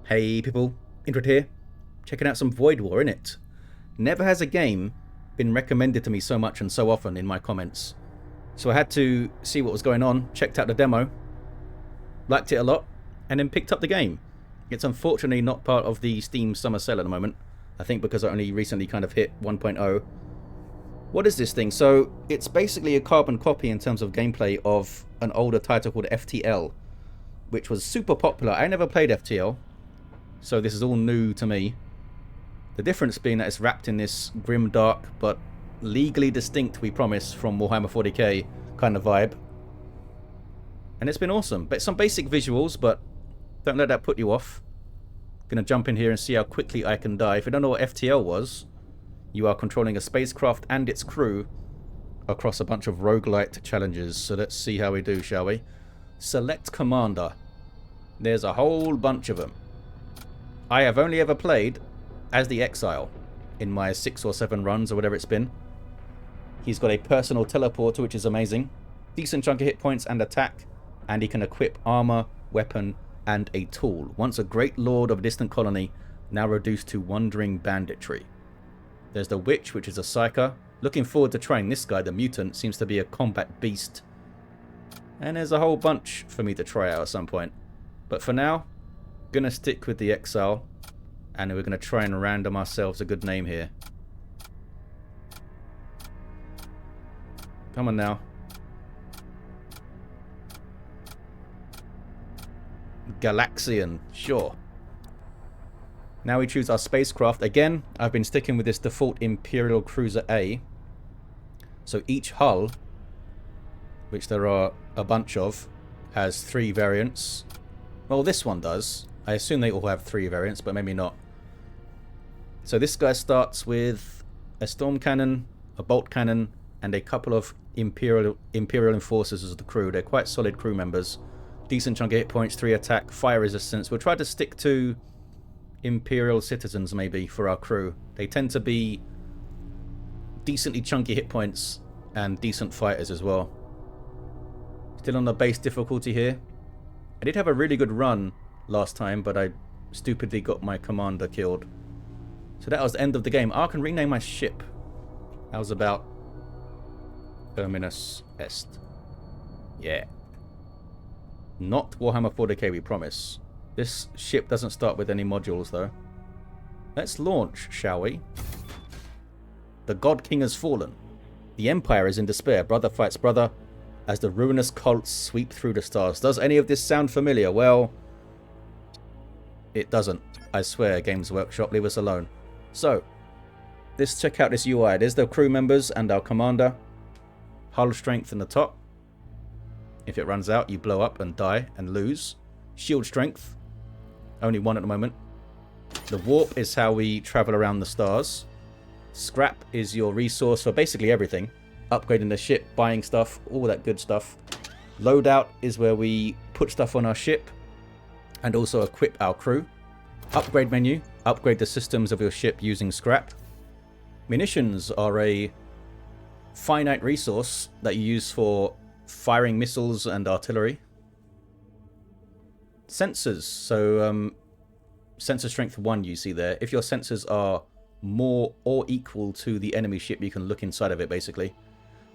Hey people, Indrid here, checking out some Void War, innit? Never has a game been recommended to me so much and so often in my comments. So I had to see what was going on, checked out the demo, liked it a lot, and then picked up the game. It's unfortunately not part of the Steam Summer Sale at the moment, I think because I only recently kind of hit 1.0. What is this thing? So it's basically a carbon copy in terms of gameplay of an older title called FTL, which was super popular. I never played FTL, so this is all new to me. The difference being that it's wrapped in this grim, dark, but legally distinct, we promise, from Warhammer 40k kind of vibe. And it's been awesome. But some basic visuals, but don't let that put you off. Gonna jump in here and see how quickly I can die. If you don't know what FTL was, you are controlling a spacecraft and its crew across a bunch of roguelite challenges. So let's see how we do, shall we? Select Commander. There's a whole bunch of them. I have only ever played as the Exile in my 6 or 7 runs or whatever it's been. He's got a personal teleporter, which is amazing. Decent chunk of hit points and attack, and he can equip armor, weapon, and a tool. Once a great lord of a distant colony, now reduced to wandering banditry. There's the Witch, which is a psyker. Looking forward to trying this guy, the Mutant. Seems to be a combat beast. And there's a whole bunch for me to try out at some point. But for now, gonna stick with the Exile, and we're gonna try and random ourselves a good name here. Come on now. Galaxian, sure. Now we choose our spacecraft. Again, I've been sticking with this default Imperial Cruiser A. So each hull, which there are a bunch of, has 3 variants. Well, this one does. I assume they all have 3 variants, but maybe not. So this guy starts with a storm cannon, a bolt cannon, and a couple of Imperial Enforcers as the crew. They're quite solid crew members. Decent chunk of hit points, 3 attack, fire resistance. We'll try to stick to Imperial citizens maybe for our crew. They tend to be decently chunky hit points and decent fighters as well. Still on the base difficulty here. I did have a really good run last time, but I stupidly got my commander killed. So that was the end of the game. I can rename my ship. How's about Terminus Est? Yeah. Not Warhammer 40k, we promise. This ship doesn't start with any modules, though. Let's launch, shall we? The God King has fallen. The Empire is in despair. Brother fights brother as the ruinous cults sweep through the stars. Does any of this sound familiar? Well, it doesn't. I swear, Games Workshop, leave us alone. So, let's check out this UI. There's the crew members and our commander. Hull strength in the top. If it runs out, you blow up and die and lose. Shield strength. Only 1 at the moment. The warp is how we travel around the stars. Scrap is your resource for basically everything. Upgrading the ship, buying stuff, all that good stuff. Loadout is where we put stuff on our ship and also equip our crew. Upgrade menu, upgrade the systems of your ship using scrap. Munitions are a finite resource that you use for firing missiles and artillery. Sensors, so sensor strength 1 you see there. If your sensors are more or equal to the enemy ship, you can look inside of it basically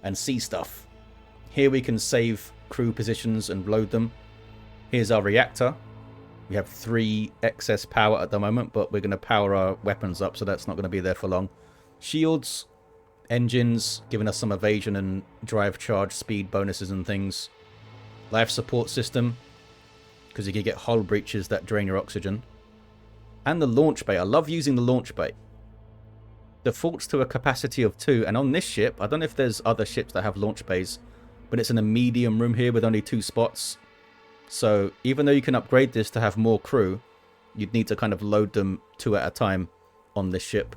and see stuff. Here we can save crew positions and load them. Here's our reactor. We have 3 excess power at the moment, but we're going to power our weapons up, so that's not going to be there for long. Shields, engines, giving us some evasion and drive charge speed bonuses and things. Life support system, because you can get hull breaches that drain your oxygen. And the launch bay. I love using the launch bay. Defaults to a capacity of 2, and on this ship, I don't know if there's other ships that have launch bays, but it's in a medium room here with only 2 spots. So even though you can upgrade this to have more crew, you'd need to kind of load them 2 at a time on this ship.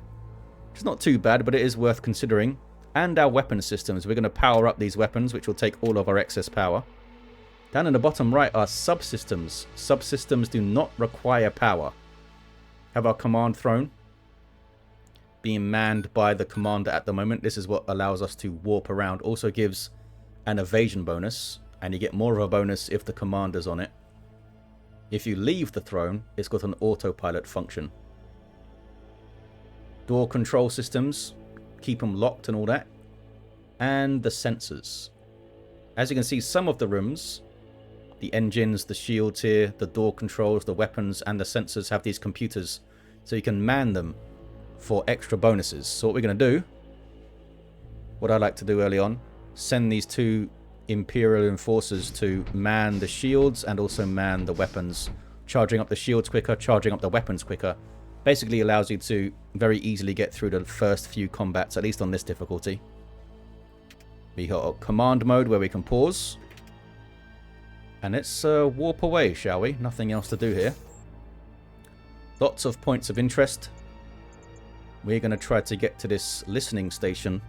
It's not too bad, but it is worth considering. And our weapon systems. We're going to power up these weapons, which will take all of our excess power. Down in the bottom right are subsystems. Subsystems do not require power. Have our command throne being manned by the commander at the moment. This is what allows us to warp around. Also gives an evasion bonus, and you get more of a bonus if the commander's on it. If you leave the throne, it's got an autopilot function. Door control systems, keep them locked and all that. And the sensors. As you can see, some of the rooms, the engines, the shields here, the door controls, the weapons, and the sensors have these computers. So you can man them for extra bonuses. So what we're going to do, what I like to do early on, send these 2 Imperial Enforcers to man the shields and also man the weapons. Charging up the shields quicker, charging up the weapons quicker. Basically allows you to very easily get through the first few combats, at least on this difficulty. We got a command mode where we can pause. And let's warp away, shall we? Nothing else to do here. Lots of points of interest. We're going to try to get to this listening station.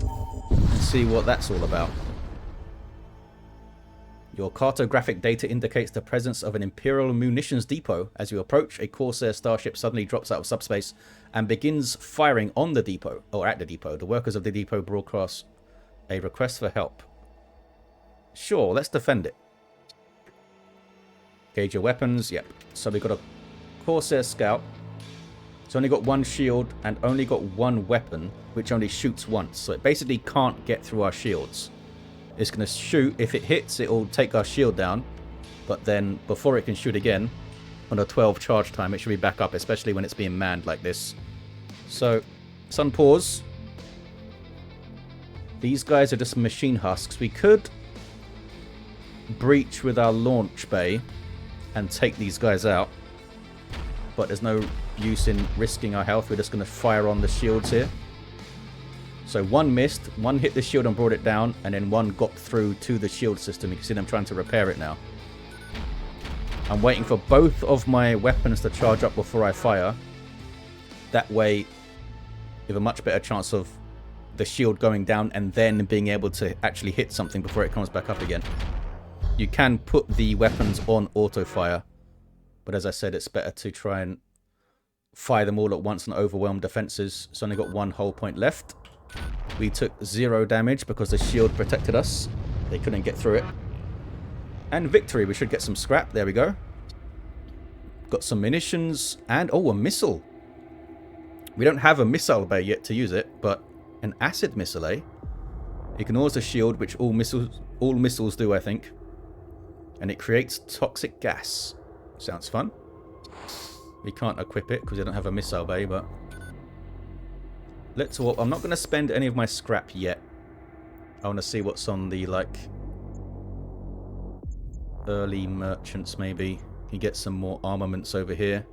And see what that's all about. Your cartographic data indicates the presence of an Imperial munitions depot. As you approach, a Corsair starship suddenly drops out of subspace and begins firing on the depot, or at the depot. The workers of the depot broadcast a request for help. Sure, let's defend it. Gauge your weapons. Yep. So we've got a Corsair scout. It's only got 1 shield and only got 1 weapon, which only shoots once. So it basically can't get through our shields. It's going to shoot. If it hits, it will take our shield down. But then before it can shoot again, on a 12 charge time, it should be back up, especially when it's being manned like this. So, sun pause. These guys are just machine husks. We could breach with our launch bay and take these guys out. But there's no use in risking our health. We're just going to fire on the shields here. So 1 missed, 1 hit the shield and brought it down, and then 1 got through to the shield system. You can see them trying to repair it now. I'm waiting for both of my weapons to charge up before I fire. That way, you have a much better chance of the shield going down and then being able to actually hit something before it comes back up again. You can put the weapons on auto fire, but as I said, it's better to try and fire them all at once and overwhelm defenses. It's only got 1 whole point left. We took 0 damage because the shield protected us. They couldn't get through it. And victory. We should get some scrap. There we go. Got some munitions and, oh, a missile. We don't have a missile bay yet to use it, but an acid missile, eh? Ignores the shield, which all missiles do, I think. And it creates toxic gas. Sounds fun. We can't equip it because we don't have a missile bay, but let's walk. I'm not going to spend any of my scrap yet. I want to see what's on the, like, early merchants, maybe. You get some more armaments over here.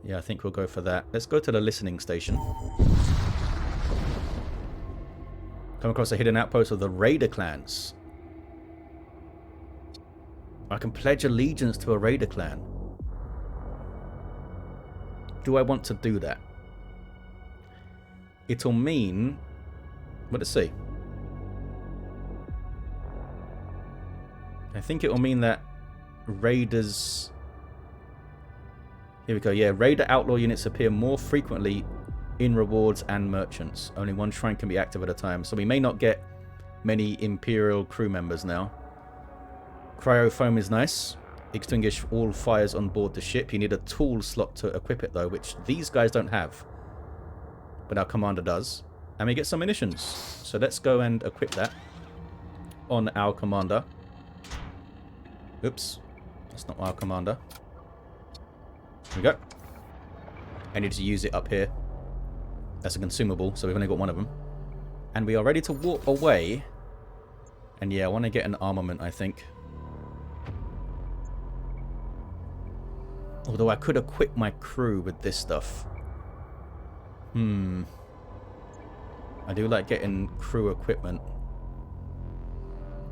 Yeah, I think we'll go for that. Let's go to the listening station. Come across a hidden outpost of the Raider clans. I can pledge allegiance to a Raider clan. Do I want to do that? It'll mean... What does it say? I think it will mean that Raiders... Here we go, yeah. Raider outlaw units appear more frequently in rewards and merchants. Only 1 shrine can be active at a time. So we may not get many Imperial crew members now. Cryofoam is nice. Extinguish all fires on board the ship. You need a tool slot to equip it though, which these guys don't have. But our commander does. And we get some munitions. So let's go and equip that on our commander. Oops. That's not our commander. There we go. I need to use it up here. That's a consumable, so we've only got 1 of them. And we are ready to walk away. And yeah, I want to get an armament, I think. Although I could equip my crew with this stuff. I do like getting crew equipment.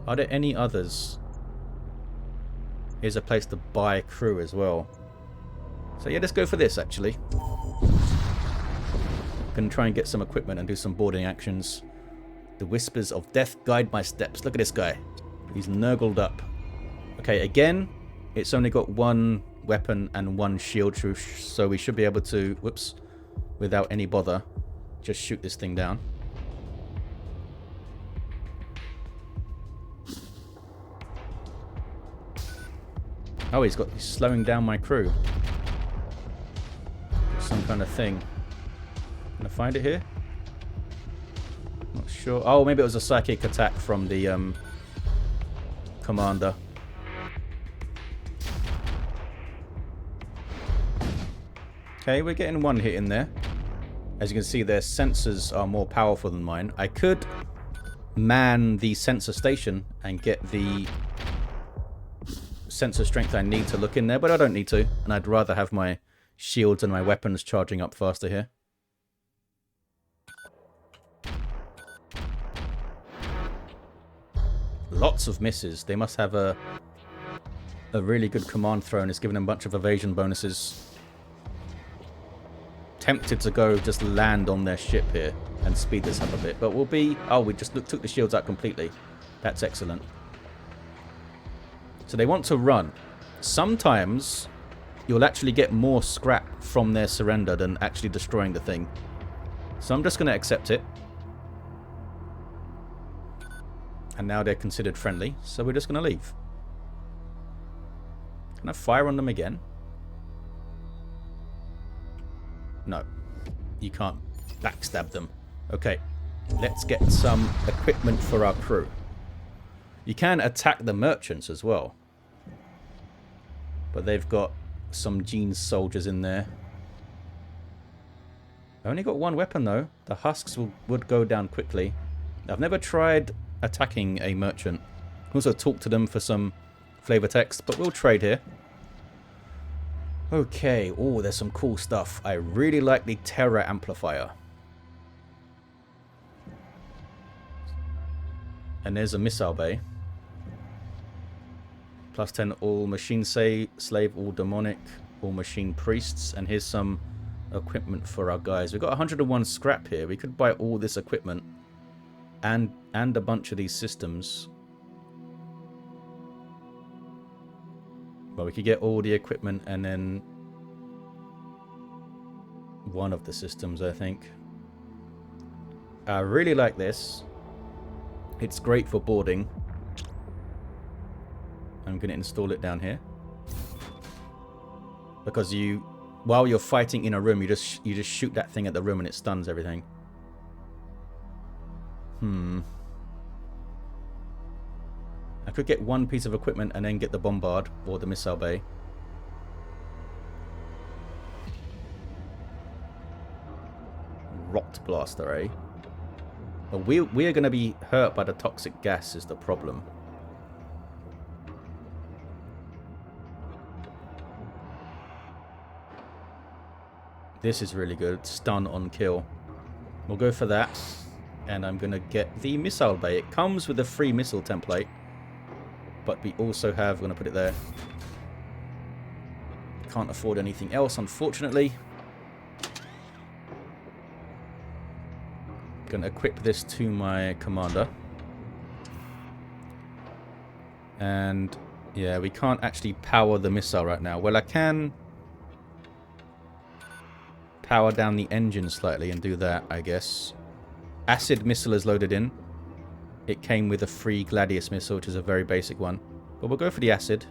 Are there any others? Here's a place to buy crew as well. So yeah, let's go for this actually. Gonna try and get some equipment and do some boarding actions. The whispers of death guide my steps. Look at this guy. He's nurgled up. Okay, again, it's only got 1 weapon and 1 shield, so we should be able to, whoops, without any bother, just shoot this thing down. Oh, he's slowing down my crew. Some kind of thing. Can I find it here? Not sure. Oh, maybe it was a psychic attack from the commander. Okay, we're getting one hit in there. As you can see, their sensors are more powerful than mine. I could man the sensor station and get the sensor strength I need to look in there, but I don't need to. And I'd rather have my shields and my weapons charging up faster here. Lots of misses. They must have a really good command throw and it's giving them a bunch of evasion bonuses. Tempted to go just land on their ship here and speed this up a bit, but we'll be... Oh, we just took the shields out completely. That's excellent. So they want to run. Sometimes you'll actually get more scrap from their surrender than actually destroying the thing. So I'm just going to accept it. And now they're considered friendly, so we're just going to leave. Can I fire on them again? No, you can't backstab them. Okay, let's get some equipment for our crew. You can attack the merchants as well. But they've got some Gene's soldiers in there. I only got one weapon though. The husks would go down quickly. I've never tried attacking a merchant. Also talk to them for some flavor text, but we'll trade here. Okay, oh, there's some cool stuff. I really like the Terror Amplifier. And there's a missile bay. Plus 10 all machine slave, all demonic, all machine priests. And here's some equipment for our guys. We've got 101 scrap here. We could buy all this equipment and a bunch of these systems. But we could get all the equipment and then one of the systems, I think. I really like this. It's great for boarding. I'm going to install it down here. Because while you're fighting in a room, you just shoot that thing at the room and it stuns everything. I could get one piece of equipment and then get the bombard or the missile bay. Rot blaster, eh? But we are going to be hurt by the toxic gas is the problem. This is really good. Stun on kill. We'll go for that. And I'm going to get the missile bay. It comes with a free missile template. But we also have... I'm going to put it there. Can't afford anything else, unfortunately. Going to equip this to my commander. And... yeah, we can't actually power the missile right now. Well, I can... power down the engine slightly and do that, I guess. Acid missile is loaded in. It came with a free Gladius missile, which is a very basic one. But we'll go for the acid.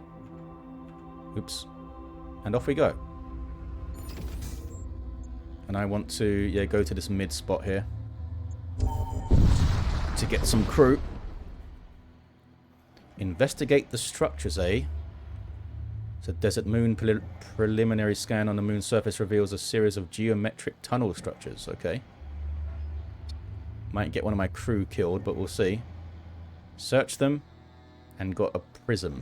Oops. And off we go. And I want to, go to this mid spot here. To get some crew. Investigate the structures, eh? So Desert Moon preliminary scan on the moon's surface reveals a series of geometric tunnel structures. Okay. Might get one of my crew killed, but we'll see. Search them. And got a prism.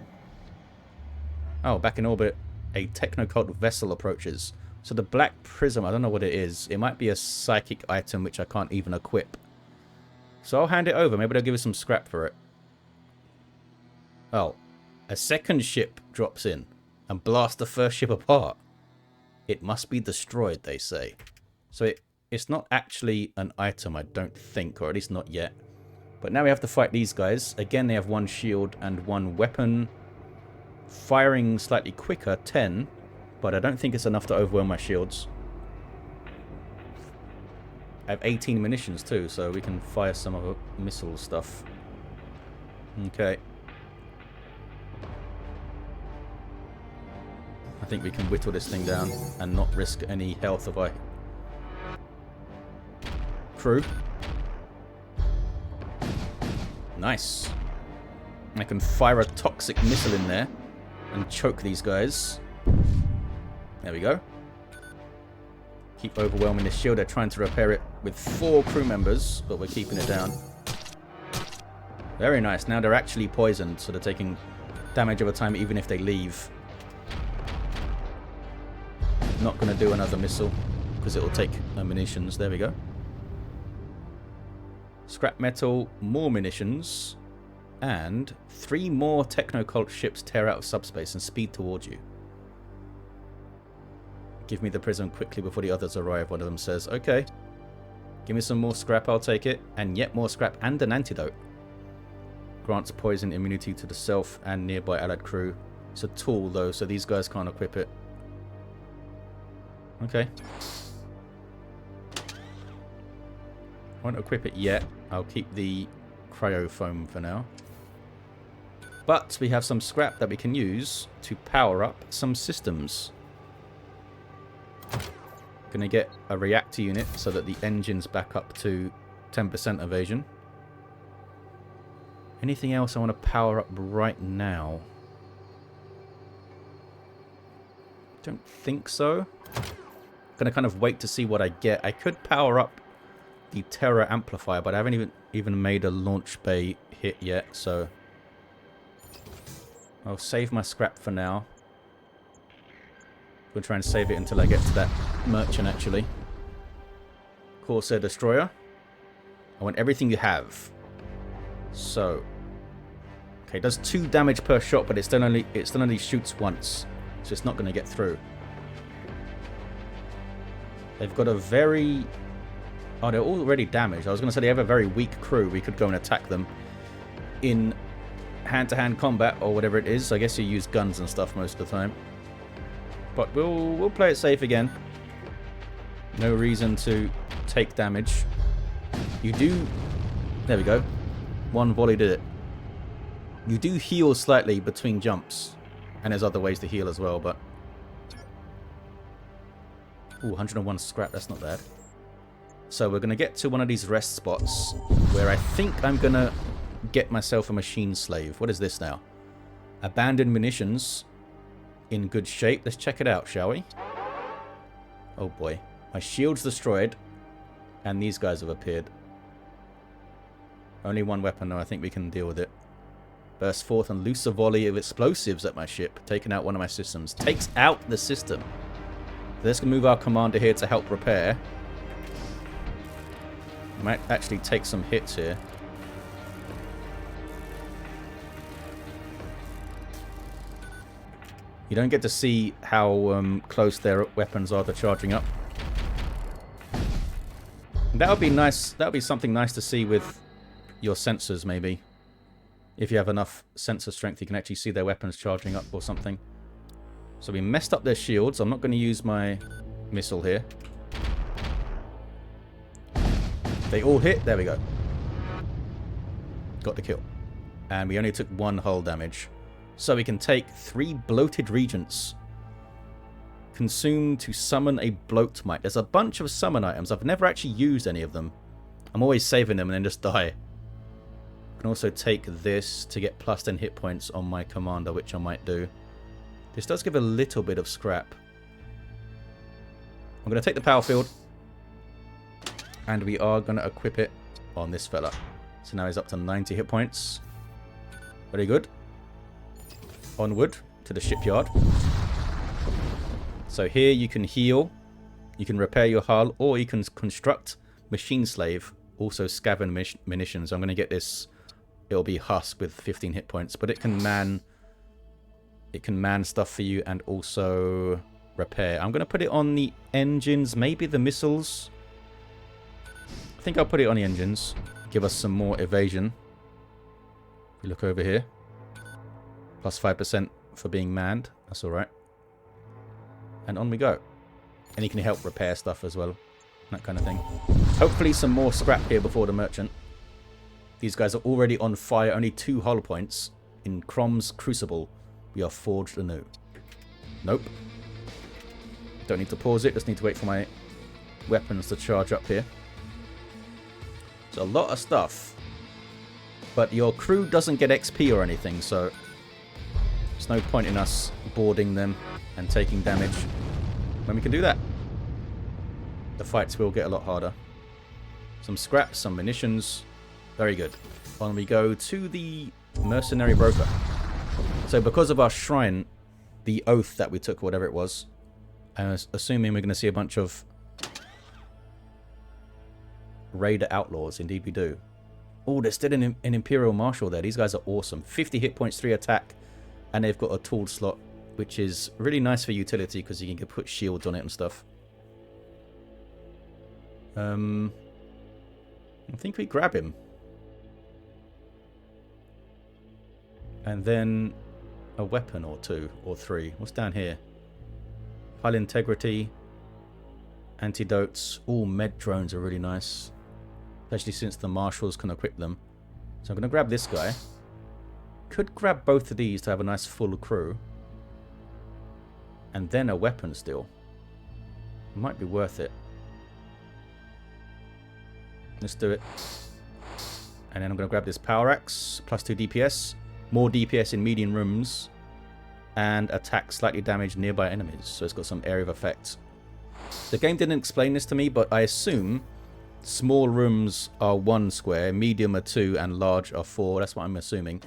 Oh, back in orbit. A Technocult vessel approaches. So the black prism, I don't know what it is. It might be a psychic item which I can't even equip. So I'll hand it over. Maybe they'll give us some scrap for it. Oh. A second ship drops in. And blasts the first ship apart. It must be destroyed, they say. So it's not actually an item, I don't think. Or at least not yet. But now we have to fight these guys. Again, they have one shield and one weapon. Firing slightly quicker, 10. But I don't think it's enough to overwhelm my shields. I have 18 munitions too, so we can fire some of the missile stuff. Okay. think we can whittle this thing down and not risk any health of our crew. Nice. I can fire a toxic missile in there and choke these guys. There we go. Keep overwhelming the shield. They're trying to repair it with 4 crew members, but we're keeping it down. Very nice. Now they're actually poisoned, so they're taking damage over time even if they leave. Not going to do another missile because it will take munitions. There we go. Scrap metal, more munitions, and 3 more Technocult ships tear out of subspace and speed towards you. Give me the prism quickly before the others arrive, one of them says. Okay. Give me some more scrap, I'll take it. And yet more scrap and an antidote. Grants poison immunity to the self and nearby allied crew. It's a tool though, so these guys can't equip it. Okay. Won't equip it yet. I'll keep the cryo foam for now. But we have some scrap that we can use to power up some systems. Gonna get a reactor unit so that the engine's back up to 10% evasion. Anything else I want to power up right now? Don't think so. Gonna kind of wait to see what I get. I could power up the Terra amplifier, but I haven't even made a launch bay hit yet, so I'll save my scrap for now. We'll try and save it until I get to that merchant, actually. Corsair Destroyer. I want everything you have. So, okay, it does 2 damage per shot, but it still only shoots once, so it's not going to get through. They've got a very... Oh, they're already damaged. I was going to say they have a very weak crew. We could go and attack them in hand-to-hand combat or whatever it is. I guess you use guns and stuff most of the time. But we'll play it safe again. No reason to take damage. You do... There we go. 1 volley did it. You do heal slightly between jumps. And there's other ways to heal as well, but... Ooh, 101 scrap. That's not bad. So we're going to get to one of these rest spots where I think I'm going to get myself a machine slave. What is this now? Abandoned munitions. In good shape. Let's check it out, shall we? Oh boy. My shield's destroyed. And these guys have appeared. Only 1 weapon though. I think we can deal with it. Burst forth and loose a volley of explosives at my ship. Taking out one of my systems. Takes out the system. Let's move our commander here to help repair. I might actually take some hits here. You don't get to see how close their weapons are to charging up. That would be nice. That would be something nice to see with your sensors, maybe. If you have enough sensor strength, you can actually see their weapons charging up or something. So we messed up their shields. I'm not going to use my missile here. They all hit. There we go. Got the kill. And we only took 1 hull damage. So we can take 3 bloated regents. Consume to summon a bloat mite. There's a bunch of summon items. I've never actually used any of them. I'm always saving them and then just die. I can also take this to get plus 10 hit points on my commander, which I might do. This does give a little bit of scrap. I'm going to take the power field. And we are going to equip it on this fella. So now he's up to 90 hit points. Very good. Onward to the shipyard. So here you can heal, you can repair your hull, or you can construct machine slave, also scavenge munitions. I'm going to get this. It'll be Husk with 15 hit points, but it can man stuff for you and also repair. I'm going to put it on the engines, maybe the missiles. I think I'll put it on the engines. Give us some more evasion. If you look over here. Plus 5% for being manned. That's alright. And on we go. And he can help repair stuff as well. That kind of thing. Hopefully some more scrap here before the merchant. These guys are already on fire. Only 2 hull points. In Crom's Crucible, we are forged anew. Nope. Don't need to pause it, just need to wait for my weapons to charge up here. It's a lot of stuff. But your crew doesn't get XP or anything, so there's no point in us boarding them and taking damage when we can do that. The fights will get a lot harder. Some scraps, some munitions. Very good. On we go to the mercenary broker. So because of our shrine, the oath that we took, whatever it was, I'm assuming we're going to see a bunch of raider outlaws. Indeed we do. Oh, there's still an Imperial Marshal there. These guys are awesome. 50 hit points, 3 attack, and they've got a tool slot, which is really nice for utility because you can put shields on it and stuff. I think we grab him. And then a weapon or 2 or 3. What's down here? Hull integrity, antidotes. All med drones are really nice, especially since the marshals can equip them. So I'm going to grab this guy. Could grab both of these to have a nice full crew. And then a weapon still. Might be worth it. Let's do it. And then I'm going to grab this power axe. Plus 2 DPS. More DPS in medium rooms. And attack slightly damaged nearby enemies. So it's got some area of effect. The game didn't explain this to me, but I assume small rooms are 1 square, medium are 2, and large are 4. That's what I'm assuming.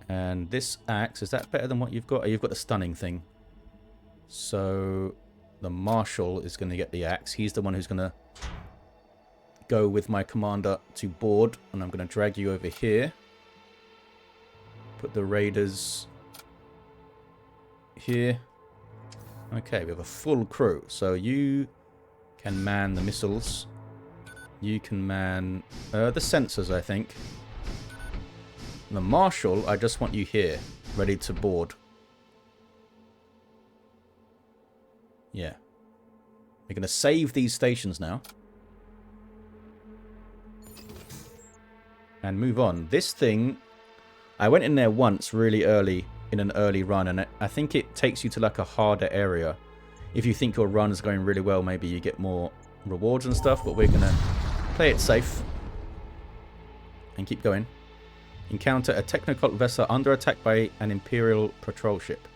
And this axe, is that better than what you've got? Oh, you've got the stunning thing. So the marshal is going to get the axe. He's the one who's going to go with my commander to board. And I'm going to drag you over here. Put the raiders here. Okay, we have a full crew. So you can man the missiles. You can man the sensors, I think. The marshal, I just want you here, ready to board. Yeah. We're going to save these stations now. And move on. This thing, I went in there once really early in an early run, and I think it takes you to like a harder area. If you think your run is going really well, maybe you get more rewards and stuff, but we're going to play it safe and keep going. Encounter a Technocult vessel under attack by an Imperial patrol ship.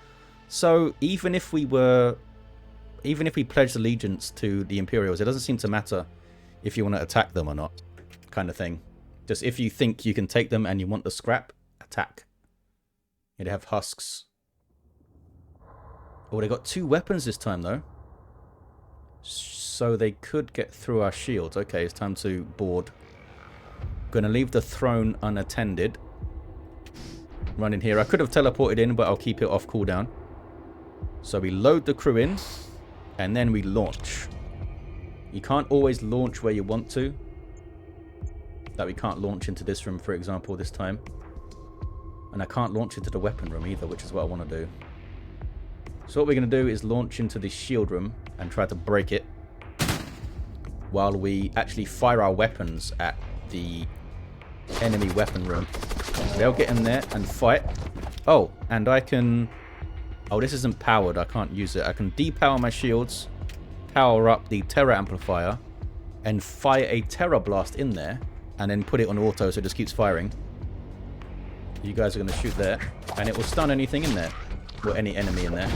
So even if we pledged allegiance to the Imperials, it doesn't seem to matter if you want to attack them or not, kind of thing. Just if you think you can take them and you want the scrap, attack. They have husks. Oh, they got 2 weapons this time, though. So they could get through our shields. Okay, it's time to board. Gonna leave the throne unattended. Run in here. I could have teleported in, but I'll keep it off cooldown. So we load the crew in, and then we launch. You can't always launch where you want to. That we can't launch into this room, for example, this time. And I can't launch into the weapon room either, which is what I want to do. So what we're going to do is launch into the shield room and try to break it while we actually fire our weapons at the enemy weapon room. They'll get in there and fight. Oh, and I can... Oh, this isn't powered. I can't use it. I can depower my shields, power up the Terror Amplifier, and fire a Terror Blast in there, and then put it on auto so it just keeps firing. You guys are going to shoot there, and it will stun anything in there. Or any enemy in there.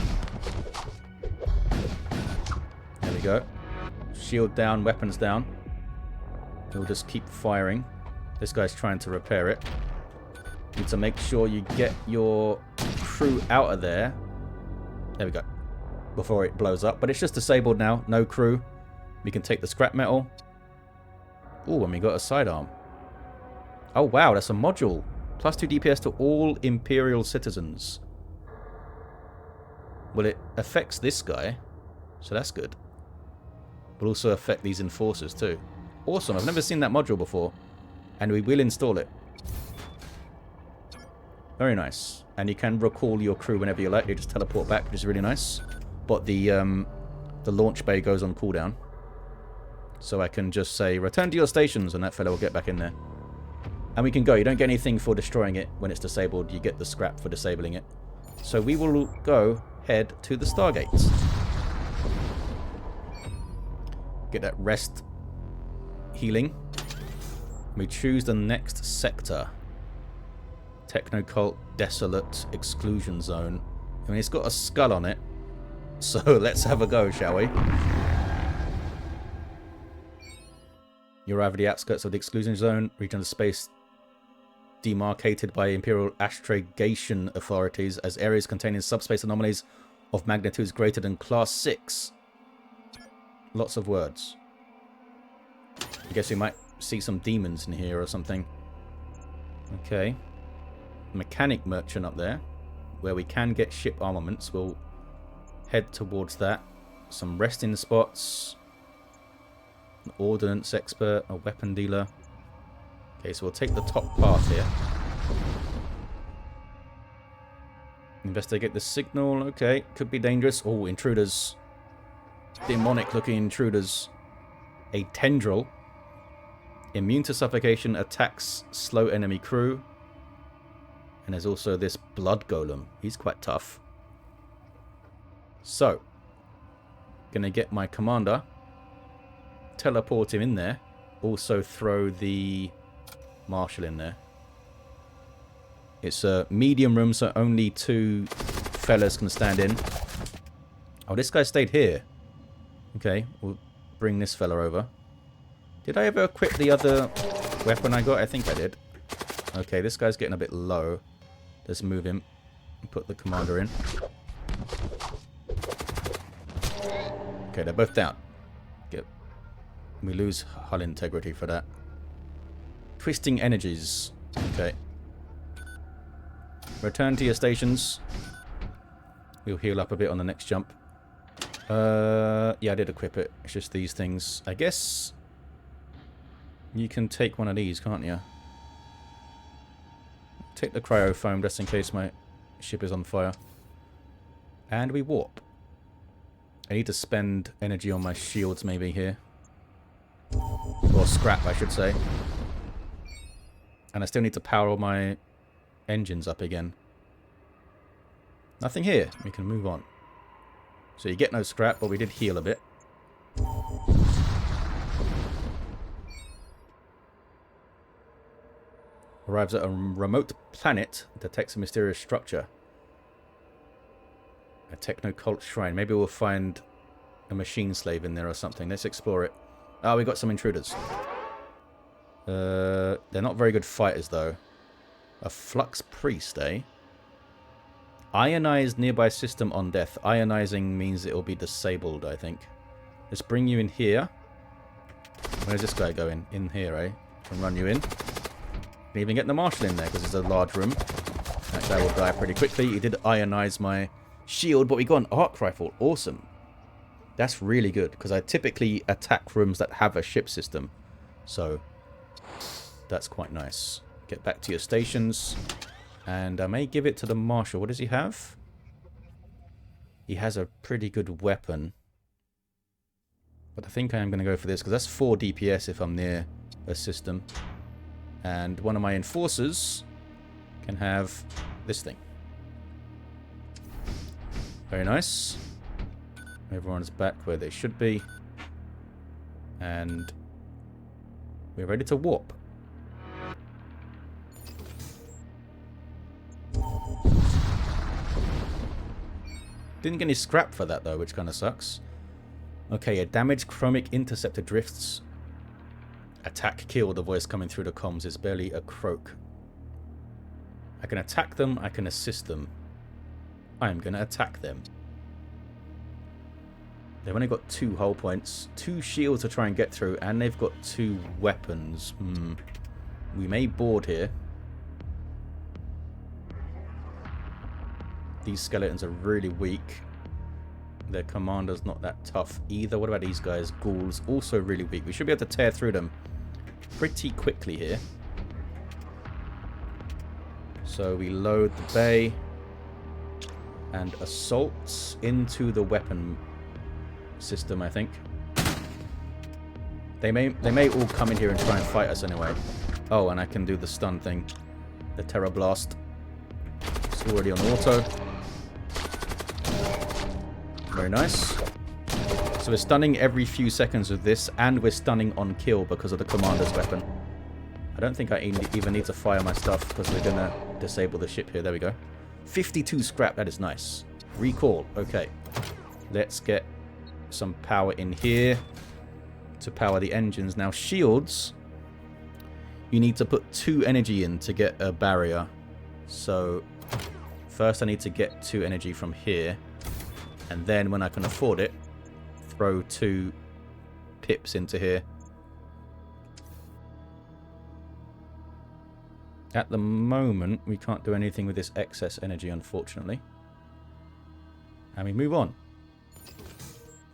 There we go. Shield down, weapons down. We'll just keep firing. This guy's trying to repair it. Need to make sure you get your crew out of there. There we go. Before it blows up. But it's just disabled now. No crew. We can take the scrap metal. Oh, and we got a sidearm. Oh, wow. That's a module. Plus 2 DPS to all Imperial citizens. Well, it affects this guy. So that's good. Will also affect these enforcers too. Awesome. I've never seen that module before. And we will install it. Very nice. And you can recall your crew whenever you like. You just teleport back, which is really nice. But the launch bay goes on cooldown. So I can just say, return to your stations, and that fellow will get back in there. And we can go. You don't get anything for destroying it when it's disabled. You get the scrap for disabling it. So we will go head to the Stargates. Get that rest healing. We choose the next sector. Technocult, Desolate, Exclusion Zone. I mean, it's got a skull on it. So let's have a go, shall we? You arrive at the outskirts of the Exclusion Zone, region of space demarcated by Imperial astrogation authorities as areas containing subspace anomalies of magnitudes greater than Class 6. Lots of words. I guess we might see some demons in here or something. Okay. Mechanic merchant up there, where we can get ship armaments. We'll head towards that. Some resting spots. An ordnance expert, a weapon dealer. Okay, so we'll take the top path here. Investigate the signal. Okay, could be dangerous. Oh, intruders. Demonic looking intruders. A tendril. Immune to suffocation, attacks slow enemy crew. And there's also this blood golem. He's quite tough. So, gonna get my commander. Teleport him in there. Also throw the marshal in there. It's a medium room, so only 2 fellas can stand in. Oh, this guy stayed here. Okay, we'll bring this fella over. Did I ever equip the other weapon I got? I think I did. Okay, this guy's getting a bit low. Let's move him and put the commander in. Okay, they're both down. Good. We lose hull integrity for that. Twisting energies. Okay. Return to your stations. We'll heal up a bit on the next jump. Yeah, I did equip it. It's just these things. I guess you can take one of these, can't you? Take the cryofoam just in case my ship is on fire. And we warp. I need to spend energy on my shields maybe here. Or scrap, I should say. And I still need to power all my engines up again. Nothing here. We can move on. So you get no scrap, but we did heal a bit. Arrives at a remote planet, detects a mysterious structure. A Technocult shrine. Maybe we'll find a machine slave in there or something. Let's explore it. Oh, we got some intruders. They're not very good fighters, though. A flux priest, eh? Ionized nearby system on death. Ionizing means it will be disabled, I think. Let's bring you in here. Where's this guy going? In here, eh? Can run you in. Can even get the marshal in there because it's a large room. That guy will die pretty quickly. He did ionize my shield, but we got an arc rifle. Awesome. That's really good because I typically attack rooms that have a ship system. So that's quite nice. Get back to your stations. And I may give it to the marshal. What does he have? He has a pretty good weapon. But I think I am going to go for this because that's 4 DPS if I'm near a system. And one of my enforcers can have this thing. Very nice. Everyone's back where they should be. And we're ready to warp. Didn't get any scrap for that though, which kind of sucks. Okay, a damaged chromic interceptor drifts. Attack kill, the voice coming through the comms is barely a croak. I can attack them, I can assist them. I am going to attack them. They've only got 2 hull points, 2 shields to try and get through, and they've got 2 weapons. We may board here. These skeletons are really weak. Their commander's not that tough either. What about these guys? Ghouls, also really weak. We should be able to tear through them pretty quickly here. So we load the bay and assaults into the weapon system, I think. They may all come in here and try and fight us anyway. Oh, and I can do the stun thing. The Terror Blast. It's already on auto. Very nice. So we're stunning every few seconds with this, and we're stunning on kill because of the commander's weapon. I don't think I even need to fire my stuff because we're going to disable the ship here. There we go. 52 scrap. That is nice. Recall. Okay. Let's get some power in here to power the engines. Now, shields, you need to put 2 energy in to get a barrier. So first I need to get 2 energy from here. And then when I can afford it, throw 2 pips into here. At the moment, we can't do anything with this excess energy, unfortunately. And we move on.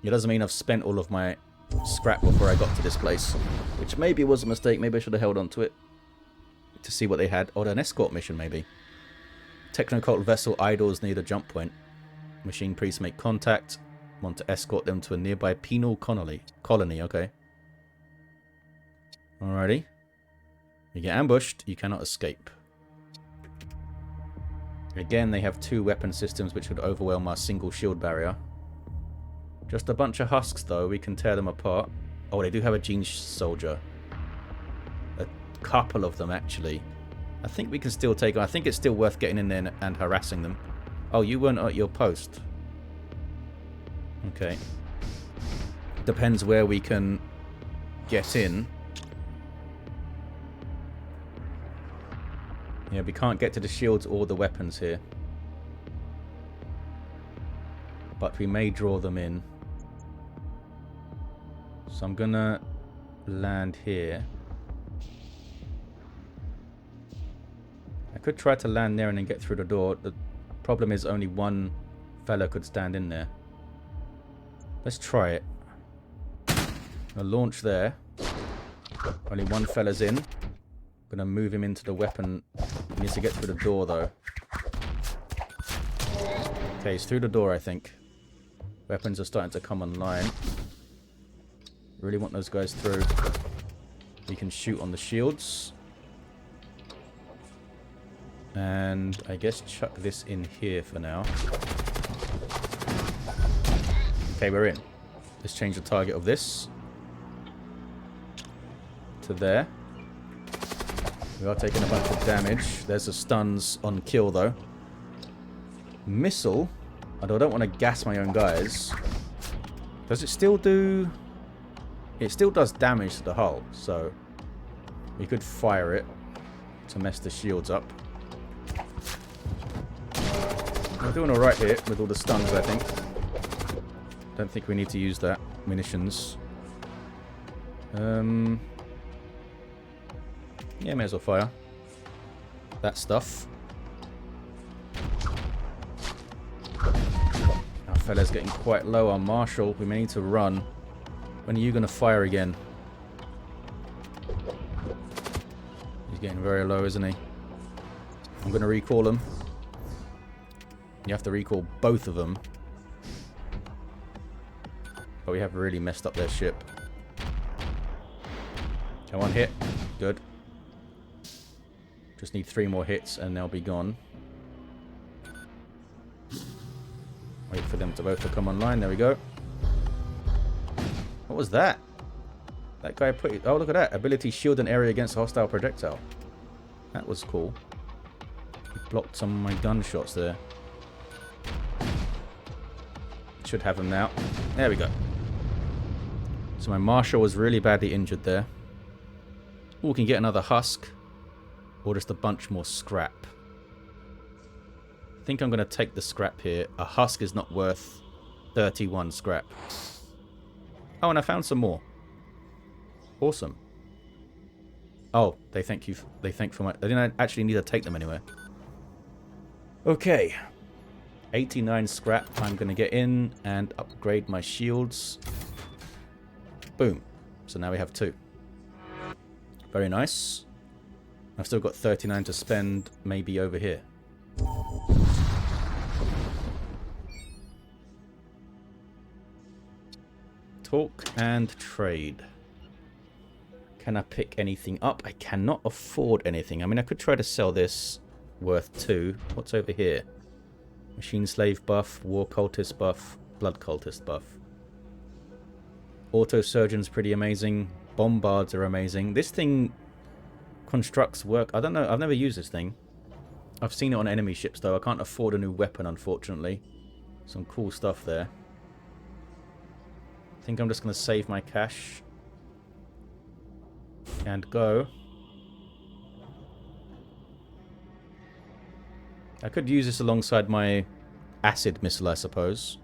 It doesn't mean I've spent all of my scrap before I got to this place, which maybe was a mistake. Maybe I should have held on to it to see what they had. Or an escort mission, maybe. Technocult vessel idles near the jump point. Machine priests make contact. Want to escort them to a nearby penal colony. Okay. Alrighty. You get ambushed, you cannot escape. Again, they have 2 weapon systems which would overwhelm our single shield barrier. Just a bunch of husks, though. We can tear them apart. Oh, they do have a gene soldier. A couple of them, actually. I think we can still take them. I think it's still worth getting in there and harassing them. Oh, you weren't at your post. Okay. Depends where we can get in. Yeah, we can't get to the shields or the weapons here. But we may draw them in. So I'm gonna land here. I could try to land there and then get through the door. The problem is only one fella could stand in there. Let's try it. I'll launch there. Only one fella's in. I'm gonna move him into the weapon. He needs to get through the door, though. Okay, he's through the door, I think. Weapons are starting to come online. Really want those guys through. We can shoot on the shields. And I guess chuck this in here for now. Okay, we're in. Let's change the target of this to there. We are taking a bunch of damage. There's the stuns on kill, though. Missile. I don't want to gas my own guys. Does it still do... It still does damage to the hull, so we could fire it to mess the shields up. We're doing alright here with all the stuns, I think. Don't think we need to use that. Munitions. Yeah, may as well fire that stuff. Our fella's getting quite low on Marshall. We may need to run. When are you going to fire again? He's getting very low, isn't he? I'm going to recall him. You have to recall both of them. But we have really messed up their ship. Come on, hit. Good. Just need 3 more hits and they'll be gone. Wait for them to both to come online. There we go. What was that? That guy put it... Oh, look at that. Ability shield an area against a hostile projectile. That was cool. He blocked some of my gunshots there. Should have him now. There we go. So my Marshal was really badly injured there. Ooh, we can get another husk. Or just a bunch more scrap. I think I'm going to take the scrap here. A husk is not worth 31 scrap. Oh, and I found some more. Awesome. Oh, they thank you. They thank for my... They didn't actually need to take them anywhere. Okay. 89 scrap. I'm going to get in and upgrade my shields. Boom. So now we have 2. Very nice. I've still got 39 to spend maybe over here. Talk and trade. Can I pick anything up? I cannot afford anything. I mean, I could try to sell this worth 2. What's over here? Machine slave buff, war cultist buff, blood cultist buff. Auto surgeon's pretty amazing. Bombards are amazing. This thing constructs work. I don't know. I've never used this thing. I've seen it on enemy ships though. I can't afford a new weapon, unfortunately. Some cool stuff there. I think I'm just going to save my cash and go. I could use this alongside my acid missile, I suppose.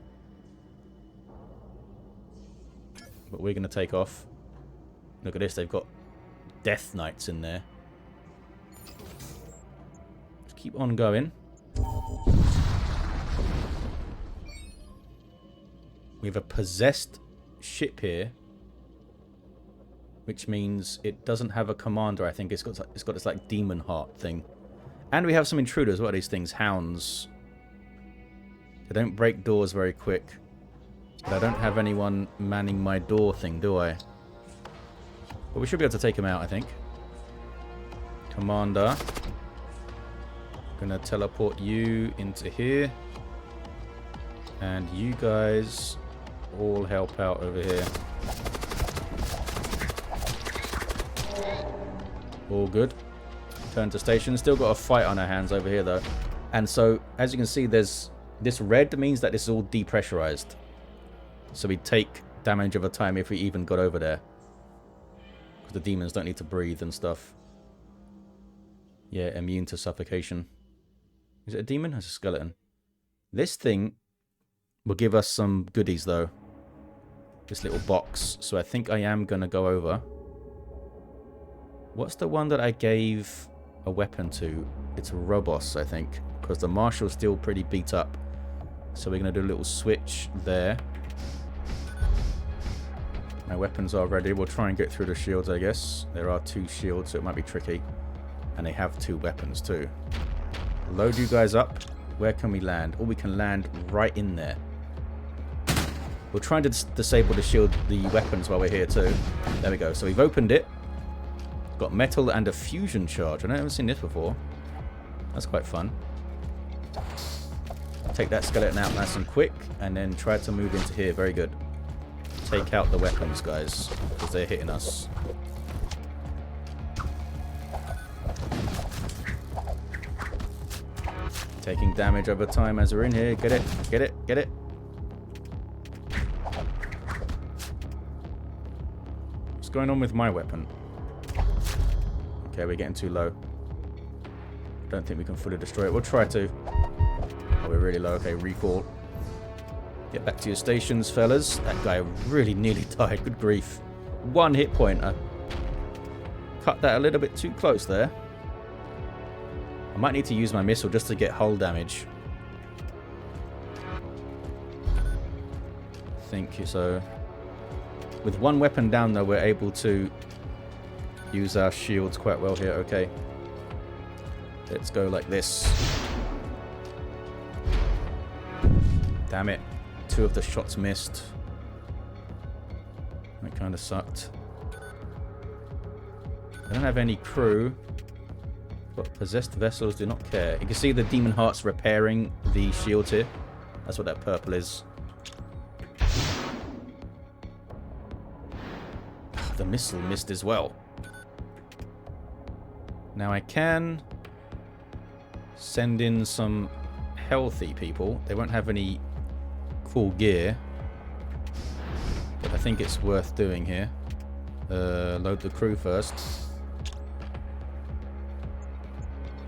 But we're going to take off. Look at this, they've got Death Knights in there. Just keep on going. We have a possessed ship here, which means it doesn't have a commander. I think it's got this like demon heart thing. And we have some intruders. What are these things? Hounds. They don't break doors very quick. But I don't have anyone manning my door thing, do I? But we should be able to take him out, I think. Commander. Gonna teleport you into here. And you guys all help out over here. All good. Turn to station. Still got a fight on our hands over here, though. And so, as you can see, there's this red means that this is all depressurized. So we take damage over time if we even got over there. Because the demons don't need to breathe and stuff. Yeah, immune to suffocation. Is it a demon? It's a skeleton. This thing will give us some goodies, though. This little box. So I think I am going to go over. What's the one that I gave a weapon to? It's a Robos, I think. Because the Marshal's still pretty beat up. So we're going to do a little switch there. My weapons are ready. We'll try and get through the shields, I guess. There are 2 shields, so it might be tricky. And they have 2 weapons, too. Load you guys up. Where can we land? Or we can land right in there. We'll try and disable the shield, the weapons while we're here, too. There we go. So we've opened it. Got metal and a fusion charge. I've never seen this before. That's quite fun. Take that skeleton out nice and quick. And then try to move into here. Very good. Take out the weapons, guys, because they're hitting us. Taking damage over time as we're in here. Get it, get it, get it. What's going on with my weapon? Okay, we're getting too low. Don't think we can fully destroy it. We'll try to. Oh, we're really low. Okay, recall. Get back to your stations, fellas. That guy really nearly died. Good grief. 1 hit point. I cut that a little bit too close there. I might need to use my missile just to get hull damage. I think so. With 1 weapon down, though, we're able to use our shields quite well here. Okay. Let's go like this. Damn it. 2 of the shots missed. That kind of sucked. I don't have any crew. But possessed vessels do not care. You can see the demon hearts repairing the shield here. That's what that purple is. The missile missed as well. Now I can send in some healthy people. They won't have any cool gear, but I think it's worth doing here. Load the crew first.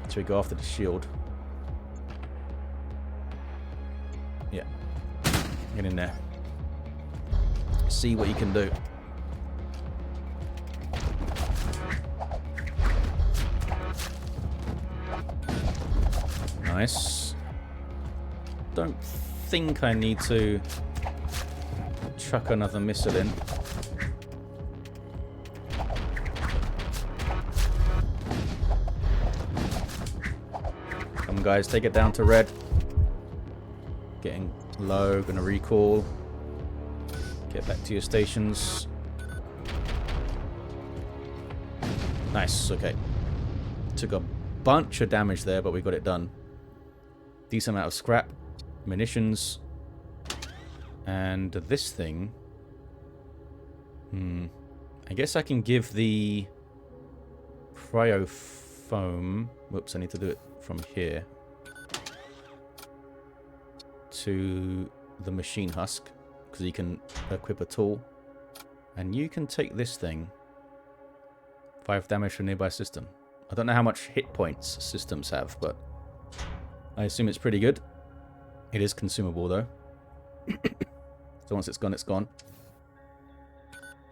So we go after the shield. Yeah. Get in there. See what you can do. Nice. Don't think I need to chuck another missile in. Come on, guys, take it down to red. Getting low, gonna recall. Get back to your stations. Nice, okay. Took a bunch of damage there, but we got it done. Decent amount of scrap, munitions, and this thing I guess I can give the cryo foam... Whoops, I need to do it from here. To the machine husk. Because you can equip a tool. And you can take this thing. 5 damage to a nearby system. I don't know how much hit points systems have, but I assume it's pretty good. It is consumable, though. So once it's gone, it's gone.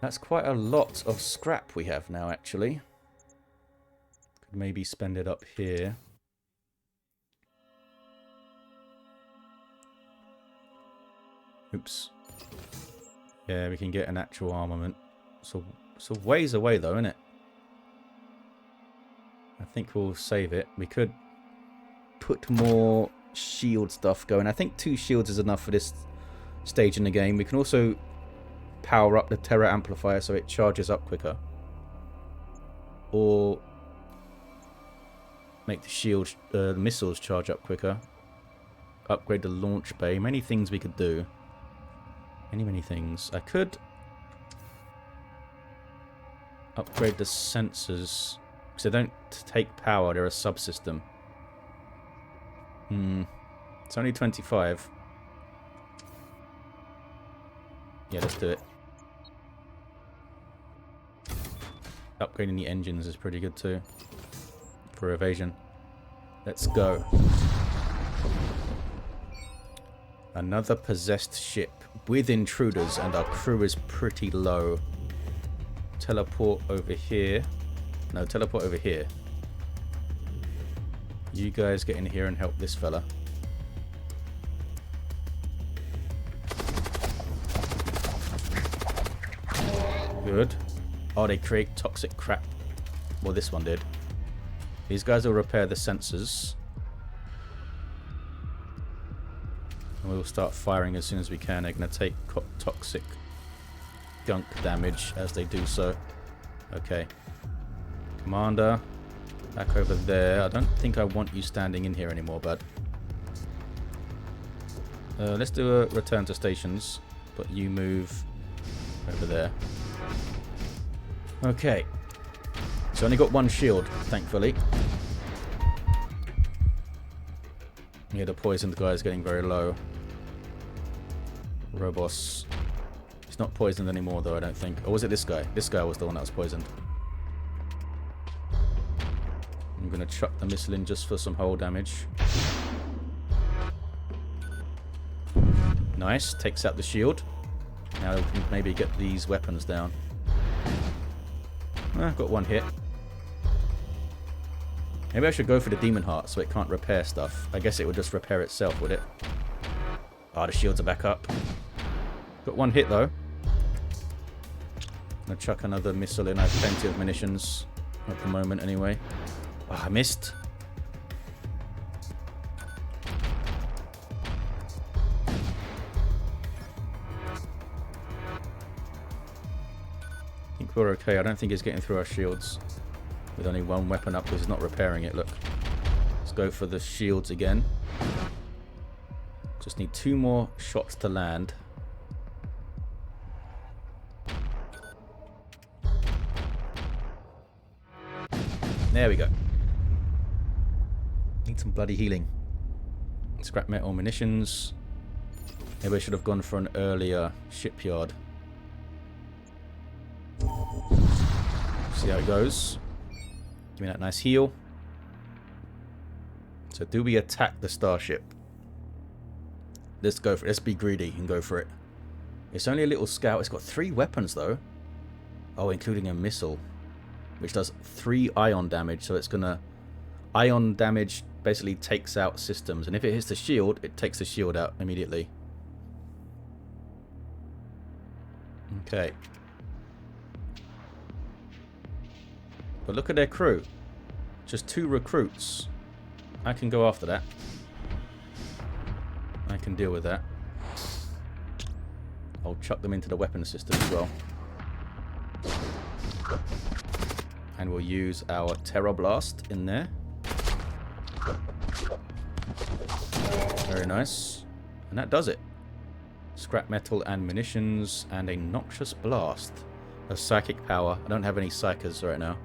That's quite a lot of scrap we have now, actually. Could maybe spend it up here. Oops. Yeah, we can get an actual armament. So ways away, though, isn't it? I think we'll save it. We could put more shield stuff going. I think 2 shields is enough for this stage in the game. We can also power up the Terra amplifier so it charges up quicker. Or make the shield missiles charge up quicker. Upgrade the launch bay. Many things we could do. Many things. I could upgrade the sensors. Because they don't take power, they're a subsystem. It's only 25. Yeah, let's do it. Upgrading the engines is pretty good too. For evasion. Let's go. Another possessed ship with intruders, and our crew is pretty low. Teleport over here. No, teleport over here. You guys get in here and help this fella. Good. Oh, they create toxic crap. Well, this one did. These guys will repair the sensors. And we'll start firing as soon as we can. They're going to take toxic gunk damage as they do so. Okay. Commander, back over there. I don't think I want you standing in here anymore, bud. Let's do a return to stations, but you move over there. Okay. So only got 1 shield, thankfully. Yeah, the poisoned guy is getting very low. Robos. He's not poisoned anymore, though, I don't think. Or was it this guy? This guy was the one that was poisoned. I'm going to chuck the missile in just for some hull damage. Nice. Takes out the shield. Now we can maybe get these weapons down. Got 1 hit. Maybe I should go for the Demon Heart so it can't repair stuff. I guess it would just repair itself, would it? Ah, the shields are back up. Got 1 hit, though. I'm going to chuck another missile in. I have plenty of munitions. At the moment, anyway. Oh, I missed. I think we're okay. I don't think he's getting through our shields. With only 1 weapon up because he's not repairing it. Look. Let's go for the shields again. Just need 2 more shots to land. There we go. Need some bloody healing. Scrap metal munitions. Maybe I should have gone for an earlier shipyard. See how it goes. Give me that nice heal. So do we attack the starship? Let's go for it. Let's be greedy and go for it. It's only a little scout. It's got 3 weapons though. Oh, including a missile. Which does 3 ion damage. So it's gonna... Ion damage basically takes out systems. And if it hits the shield, it takes the shield out immediately. Okay. But look at their crew. Just 2 recruits. I can go after that. I can deal with that. I'll chuck them into the weapon system as well. And we'll use our Terror Blast in there. Very nice. And that does it. Scrap metal and munitions and a noxious blast. A psychic power. I don't have any psychers right now.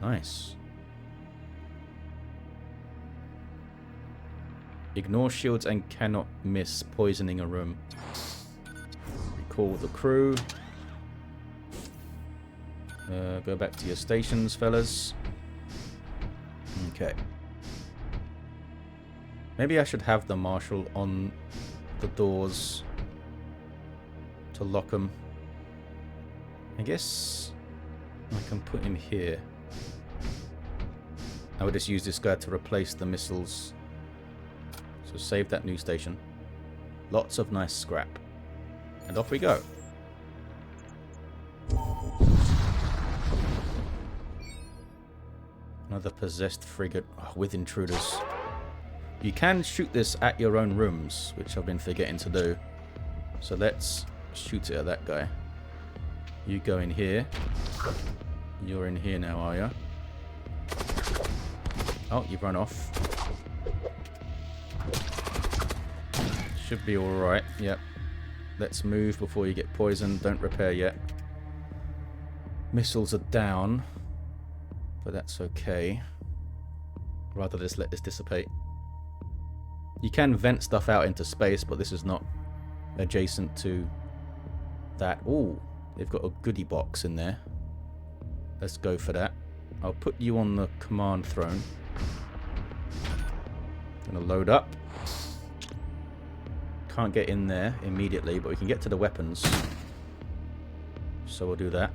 Nice. Ignore shields and cannot miss poisoning a room. Recall the crew. Go back to your stations, fellas. Okay. Maybe I should have the marshal on the doors to lock them. I guess I can put him here. I would just use this guy to replace the missiles. So save that new station. Lots of nice scrap. And off we go. Another possessed frigate with intruders. You can shoot this at your own rooms, which I've been forgetting to do. So let's shoot it at that guy. You go in here. You're in here now, are you? Oh, you've run off. Should be alright. Yep. Let's move before you get poisoned. Don't repair yet. Missiles are down. But that's okay. Rather just let this dissipate. You can vent stuff out into space, but this is not adjacent to that. Ooh, they've got a goodie box in there. Let's go for that. I'll put you on the command throne. Gonna load up. Can't get in there immediately, but we can get to the weapons. So we'll do that.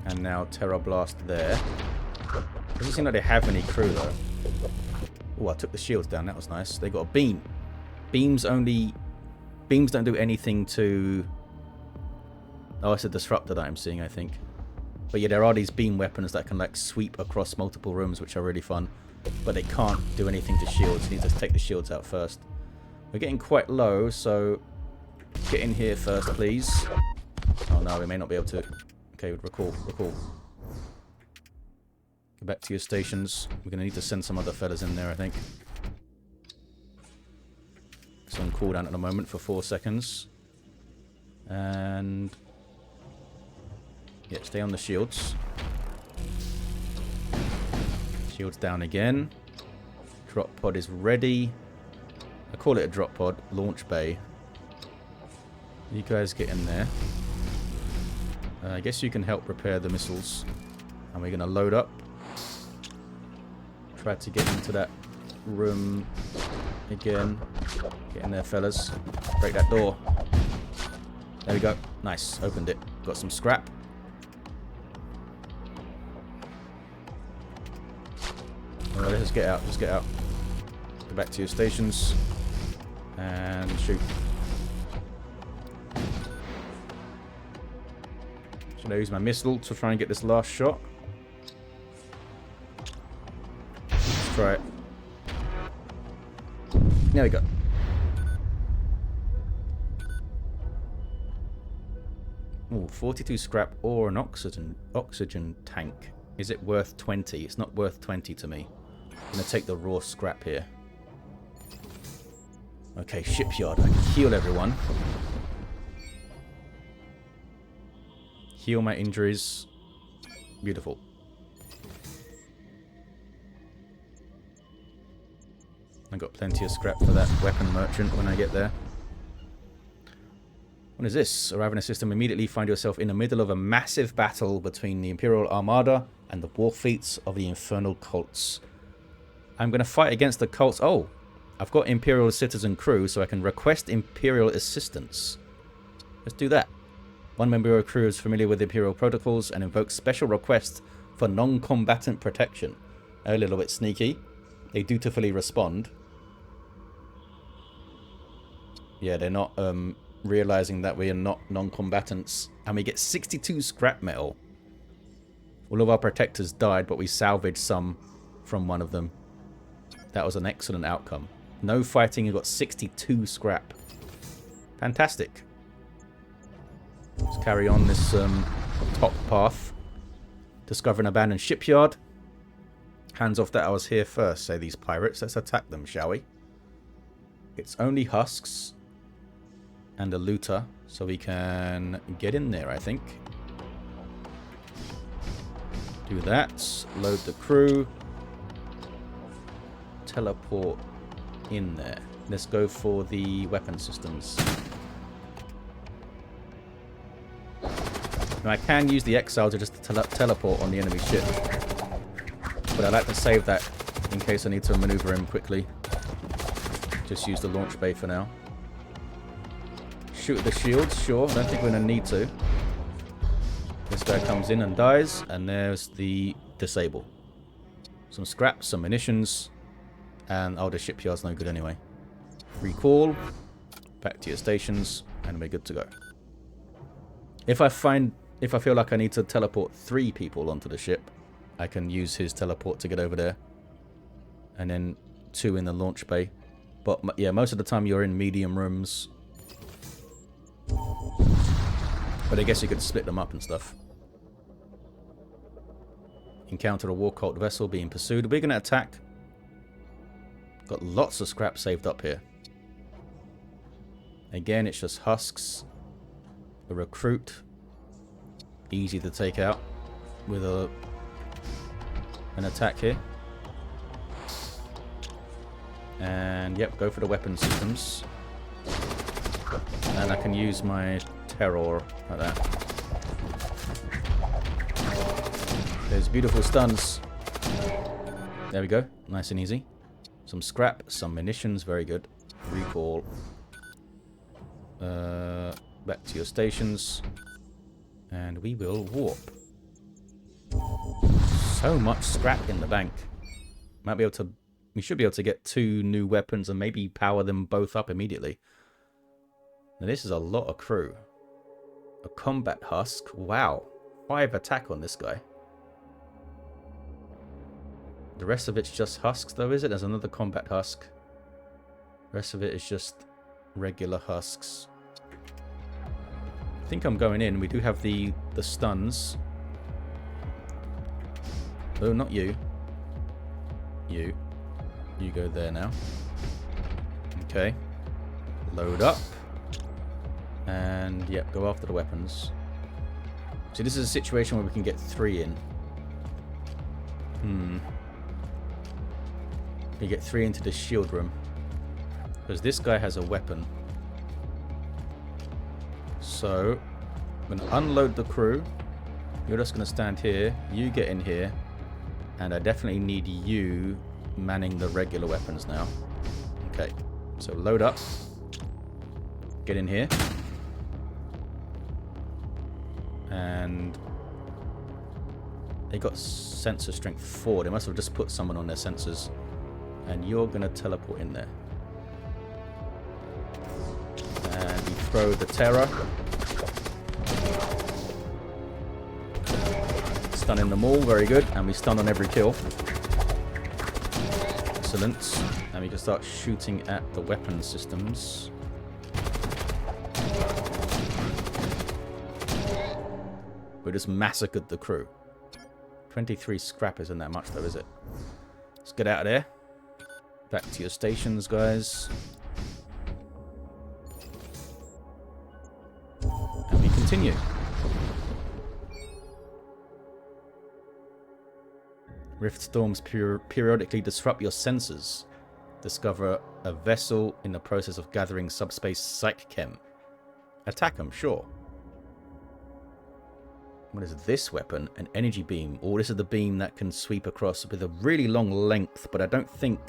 And now Terror Blast there. Doesn't seem like they have any crew though. Oh, I took the shields down. That was nice. They got a beam. Beams don't do anything to... Oh, it's a disruptor that I'm seeing, I think. But yeah, there are these beam weapons that can like sweep across multiple rooms, which are really fun. But they can't do anything to shields. You need to take the shields out first. We're getting quite low, so get in here first, please. Oh no, we may not be able to. Okay, recall. Go back to your stations. We're going to need to send some other fellas in there, I think. It's on cooldown at the moment for 4 seconds. And... yeah, stay on the shields. Shields down again. Drop pod is ready. I call it a drop pod. Launch bay. You guys get in there. I guess you can help repair the missiles. And we're going to load up. Try to get into that room again. Get in there, fellas. Break that door. There we go. Nice. Opened it. Got some scrap. Alright, let's get out. Let's get out. Go back to your stations. And shoot. Should I use my missile to try and get this last shot? Let's try it. There we go. Ooh, 42 scrap or an oxygen tank. Is it worth 20? It's not worth 20 to me. I'm going to take the raw scrap here. Okay, Shipyard. I can heal everyone. Heal my injuries. Beautiful. I got plenty of scrap for that weapon merchant when I get there. What is this? Arrive in a system, immediately find yourself in the middle of a massive battle between the Imperial Armada and the war fleets of the infernal cults. I'm going to fight against the cults. Oh, I've got Imperial citizen crew, so I can request Imperial assistance. Let's do that. One member of crew is familiar with Imperial protocols and invokes special requests for non-combatant protection. A little bit sneaky. They dutifully respond. Yeah, they're not realizing that we are not non-combatants. And we get 62 scrap metal. All of our protectors died, but we salvaged some from one of them. That was an excellent outcome. No fighting, you got 62 scrap. Fantastic. Let's carry on this top path. Discover an abandoned shipyard. Hands off that I was here first, say these pirates. Let's attack them, shall we? It's only husks and a looter, so we can get in there, I think. Do that. Load the crew. Teleport in there. Let's go for the weapon systems. Now I can use the exile to just teleport on the enemy ship, but I like to save that in case I need to maneuver him quickly. Just use the launch bay for now. Shoot the shields, sure. I don't think we're going to need to. This guy comes in and dies, and there's the disable. Some scraps, some munitions, and the shipyard's no good anyway. Recall, back to your stations, and we're good to go. If I feel like I need to teleport 3 people onto the ship, I can use his teleport to get over there, and then 2 in the launch bay. But yeah, most of the time you're in medium rooms. But I guess you could split them up and stuff. Encounter a war cult vessel being pursued. We're going to attack. Got lots of scrap saved up here. Again, it's just husks. A recruit. Easy to take out with an attack here. And yep, go for the weapon systems. And I can use my terror like that. There's beautiful stuns. There we go. Nice and easy. Some scrap, some munitions. Very good. Recall. Back to your stations. And we will warp. So much scrap in the bank. Might be able to... We should be able to get 2 new weapons and maybe power them both up immediately. Now this is a lot of crew. A combat husk. Wow. 5 attack on this guy. The rest of it's just husks though, is it? There's another combat husk. The rest of it is just regular husks. I think I'm going in. We do have the stuns. Oh, not you. You. You go there now. Okay. Load up. And, yep, go after the weapons. See, this is a situation where we can get 3 in. We get 3 into the shield room. Because this guy has a weapon. So, I'm going to unload the crew. You're just going to stand here. You get in here. And I definitely need you manning the regular weapons now. Okay, so load up. Get in here. And they got sensor strength 4. They must have just put someone on their sensors. And you're going to teleport in there. And you throw the terror. Stunning them all, very good. And we stun on every kill. Excellent. And we can start shooting at the weapon systems. We just massacred the crew. 23 scrap isn't that much though, is it? Let's get out of there. Back to your stations, guys. And we continue. Rift storms periodically disrupt your sensors. Discover a vessel in the process of gathering subspace psych chem. Attack them, sure. What is this weapon? An energy beam. Oh, this is the beam that can sweep across with a really long length, but I don't think...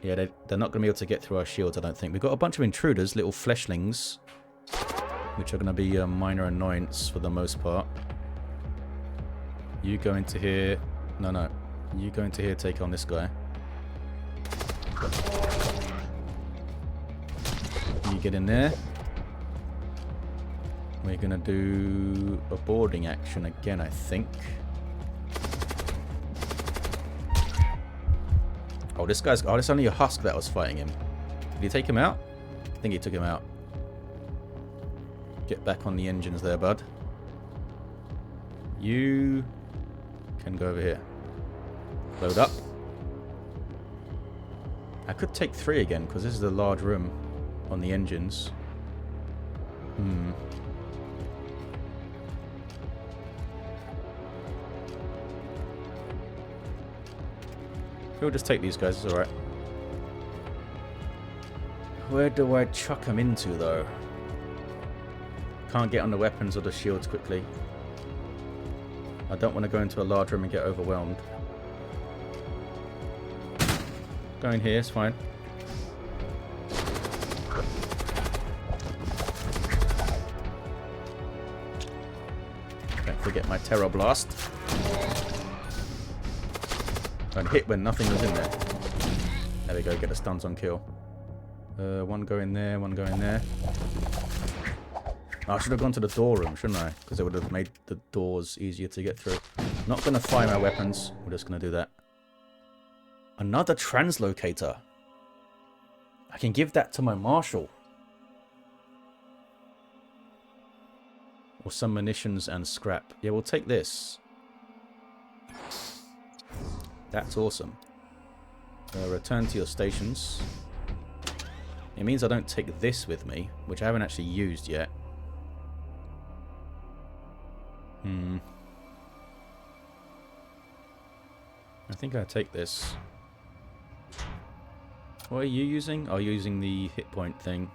Yeah, they're not going to be able to get through our shields, I don't think. We've got a bunch of intruders, little fleshlings, which are going to be a minor annoyance for the most part. You go into here. No. You go into here, take on this guy. You get in there. We're going to do a boarding action again, I think. Oh, this guy's... Oh, it's only a husk that was fighting him. Did he take him out? I think he took him out. Get back on the engines there, bud. You can go over here. Load up. I could take 3 again, because this is a large room on the engines. We'll just take these guys, it's alright. Where do I chuck them into, though? Can't get on the weapons or the shields quickly. I don't want to go into a large room and get overwhelmed. Go in here, it's fine. Don't forget my Terror Blast. And hit when nothing was in there. There we go, get the stuns on kill. One go in there, one go in there. Oh, I should have gone to the door room, shouldn't I? Because it would have made the doors easier to get through. Not going to fire my weapons. We're just going to do that. Another translocator. I can give that to my marshal. Or some munitions and scrap. Yeah, we'll take this. That's awesome. Return to your stations. It means I don't take this with me, which I haven't actually used yet. I think I take this. What are you using? Oh, you're using the hit point thing.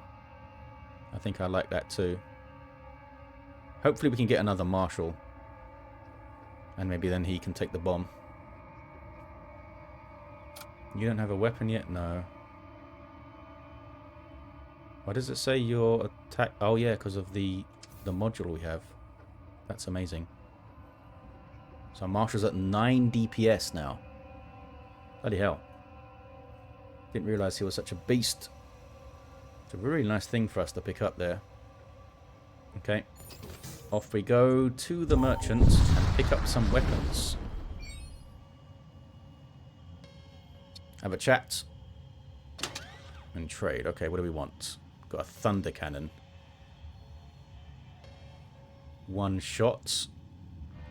I think I like that too. Hopefully we can get another marshal. And maybe then he can take the bomb. You don't have a weapon yet? No. Why does it say your attack? Oh yeah, because of the module we have. That's amazing. So Marshal's at 9 DPS now. Bloody hell. Didn't realise he was such a beast. It's a really nice thing for us to pick up there. Okay. Off we go to the merchant and pick up some weapons. Have a chat. And trade. Okay, what do we want? Got a thunder cannon. 1 shot.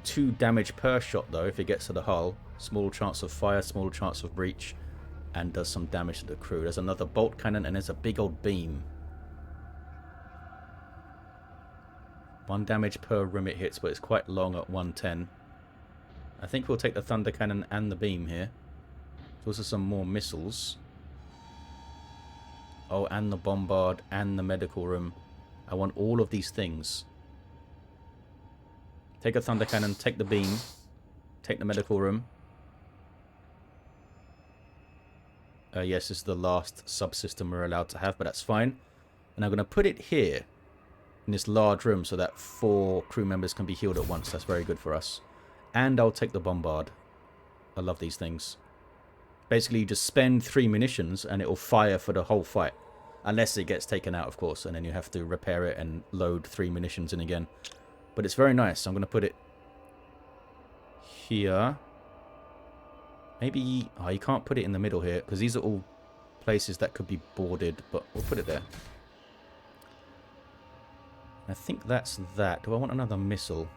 2 damage per shot though if it gets to the hull. Small chance of fire, small chance of breach. And does some damage to the crew. There's another bolt cannon and there's a big old beam. 1 damage per room it hits, but it's quite long at 110. I think we'll take the thunder cannon and the beam here. There's also some more missiles. Oh, and the bombard and the medical room. I want all of these things. Take a thunder cannon, take the beam, take the medical room. Yes, this is the last subsystem we're allowed to have, but that's fine. And I'm going to put it here in this large room so that 4 crew members can be healed at once. That's very good for us. And I'll take the bombard. I love these things. Basically, you just spend 3 munitions and it will fire for the whole fight. Unless it gets taken out, of course, and then you have to repair it and load 3 munitions in again. But it's very nice. I'm going to put it here. Maybe... Oh, you can't put it in the middle here, because these are all places that could be boarded, but we'll put it there. I think that's that. Do I want another missile?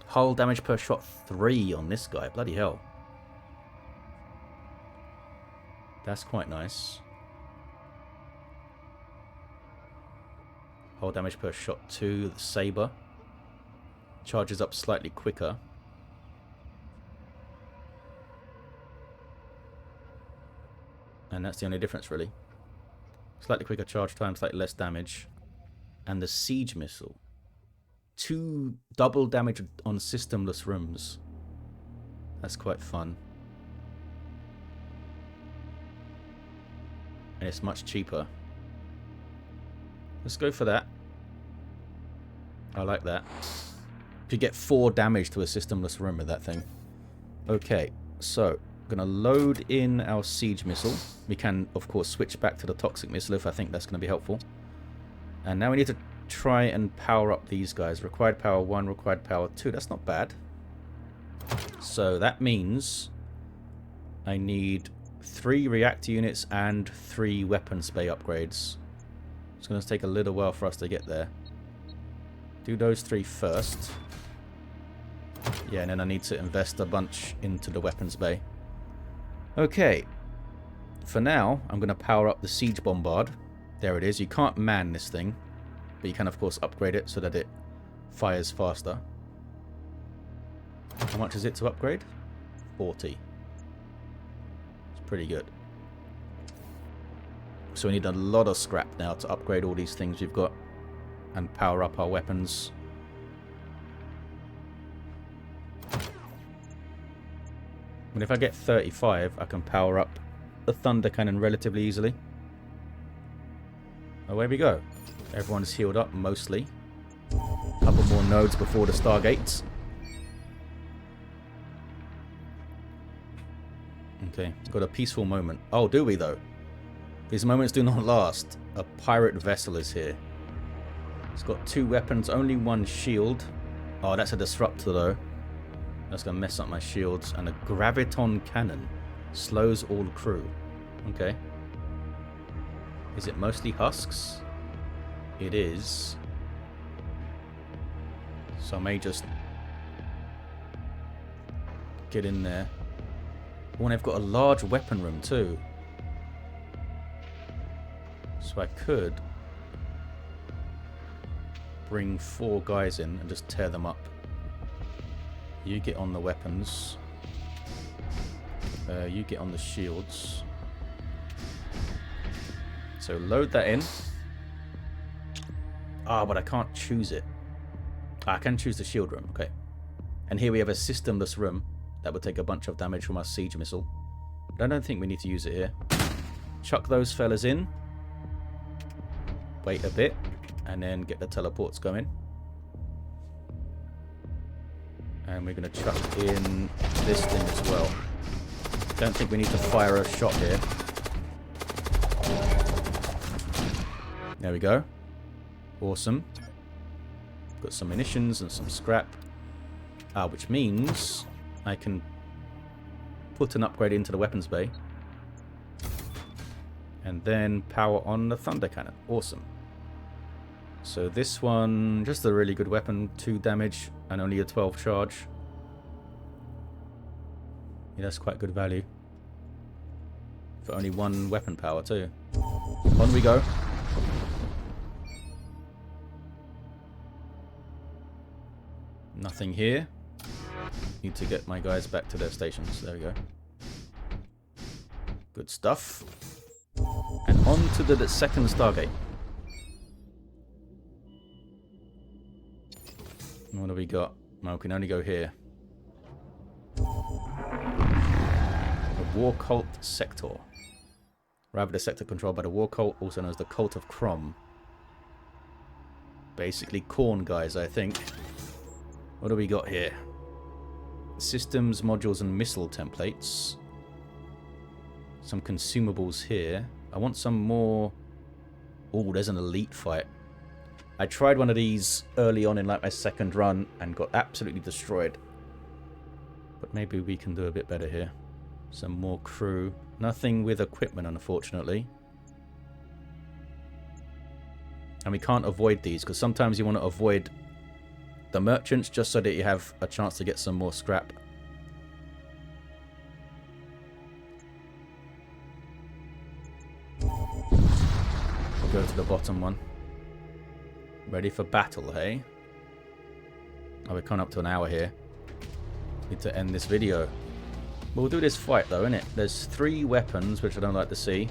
Hull damage per shot 3 on this guy. Bloody hell. That's quite nice. Hull damage per shot 2. The saber charges up slightly quicker. And that's the only difference, really. Slightly quicker charge time, slightly less damage. And the siege missile. 2 double damage on systemless rooms. That's quite fun. And it's much cheaper. Let's go for that. I like that. You get 4 damage to a systemless room with that thing. Okay, so I'm going to load in our siege missile. We can, of course, switch back to the toxic missile if I think that's going to be helpful. And now we need to try and power up these guys. Required power 1, required power 2. That's not bad. So that means I need 3 reactor units and 3 weapons bay upgrades. It's going to take a little while for us to get there. Do those 3 first. Yeah, and then I need to invest a bunch into the weapons bay. Okay. For now, I'm going to power up the Siege Bombard. There it is. You can't man this thing, but you can, of course, upgrade it so that it fires faster. How much is it to upgrade? 40. It's pretty good. So we need a lot of scrap now to upgrade all these things we've got and power up our weapons. And if I get 35, I can power up the Thunder Cannon relatively easily. Away we go. Everyone's healed up, mostly. A couple more nodes before the Stargates. Okay, got a peaceful moment. Oh, do we though? These moments do not last. A pirate vessel is here. It's got 2 weapons, only 1 shield. Oh, that's a disruptor though. That's going to mess up my shields. And a graviton cannon. Slows all crew. Okay. Is it mostly husks? It is. So I may just get in there. Oh, and they've got a large weapon room too. So I could bring 4 guys in and just tear them up. You get on the weapons. You get on the shields. So load that in. Ah, but I can't choose it. I can choose the shield room. Okay. And here we have a systemless room that would take a bunch of damage from our siege missile. But I don't think we need to use it here. Chuck those fellas in. Wait a bit. And then get the teleports going. And we're going to chuck in this thing as well. Don't think we need to fire a shot here. There we go. Awesome. Got some munitions and some scrap. Which means I can put an upgrade into the weapons bay. And then power on the Thunder Cannon. Awesome. So this one, just a really good weapon. 2 damage and only a 12 charge. Yeah, that's quite good value. For only 1 weapon power too. On we go. Nothing here. Need to get my guys back to their stations. There we go. Good stuff. And on to the second Stargate. What do we got? Well, we can only go here. The War Cult Sector. Rather, the sector controlled by the War Cult, also known as the Cult of Crom. Basically corn guys, I think. What do we got here? Systems, modules, and missile templates. Some consumables here. I want some more... Oh, there's an elite fight. I tried one of these early on in like my second run and got absolutely destroyed. But maybe we can do a bit better here. Some more crew. Nothing with equipment, unfortunately. And we can't avoid these, because sometimes you want to avoid the merchants just so that you have a chance to get some more scrap. We'll go to the bottom one. Ready for battle, hey? Oh, we're coming up to an hour here. Need to end this video. We'll do this fight though, innit? There's 3 weapons, which I don't like to see.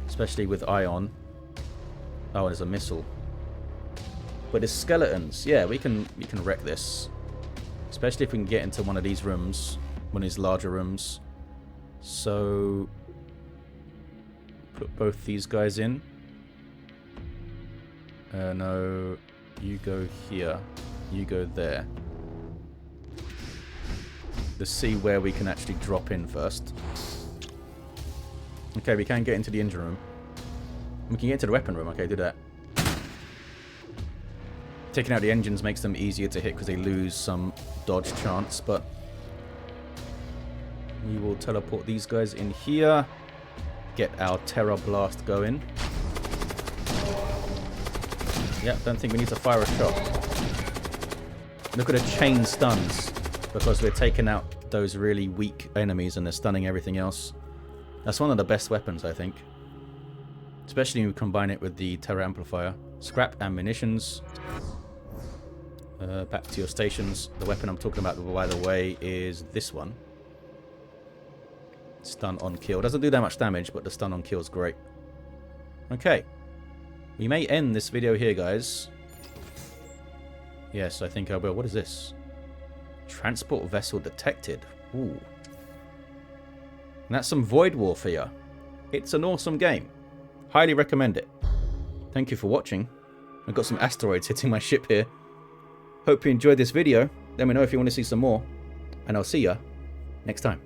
Especially with ion. Oh, there's a missile. But there's skeletons. Yeah, we can wreck this. Especially if we can get into one of these rooms. One of these larger rooms. So... put both these guys in. No, you go here. You go there. Let's see where we can actually drop in first. Okay, we can get into the engine room. We can get into the weapon room. Okay, do that. Taking out the engines makes them easier to hit because they lose some dodge chance, but we will teleport these guys in here. Get our Terror Blast going. Yeah, don't think we need to fire a shot. Look at the chain stuns. because we're taking out those really weak enemies and they're stunning everything else. That's one of the best weapons, I think. Especially when you combine it with the Terror Amplifier. Scrap and munitions. Back to your stations. The weapon I'm talking about, by the way, is this one. Stun on kill. Doesn't do that much damage, but the stun on kill is great. Okay. We may end this video here, guys. Yes, I think I will. What is this? Transport vessel detected. Ooh. And that's some Void Warfare. It's an awesome game. Highly recommend it. Thank you for watching. I've got some asteroids hitting my ship here. Hope you enjoyed this video. Let me know if you want to see some more. And I'll see ya next time.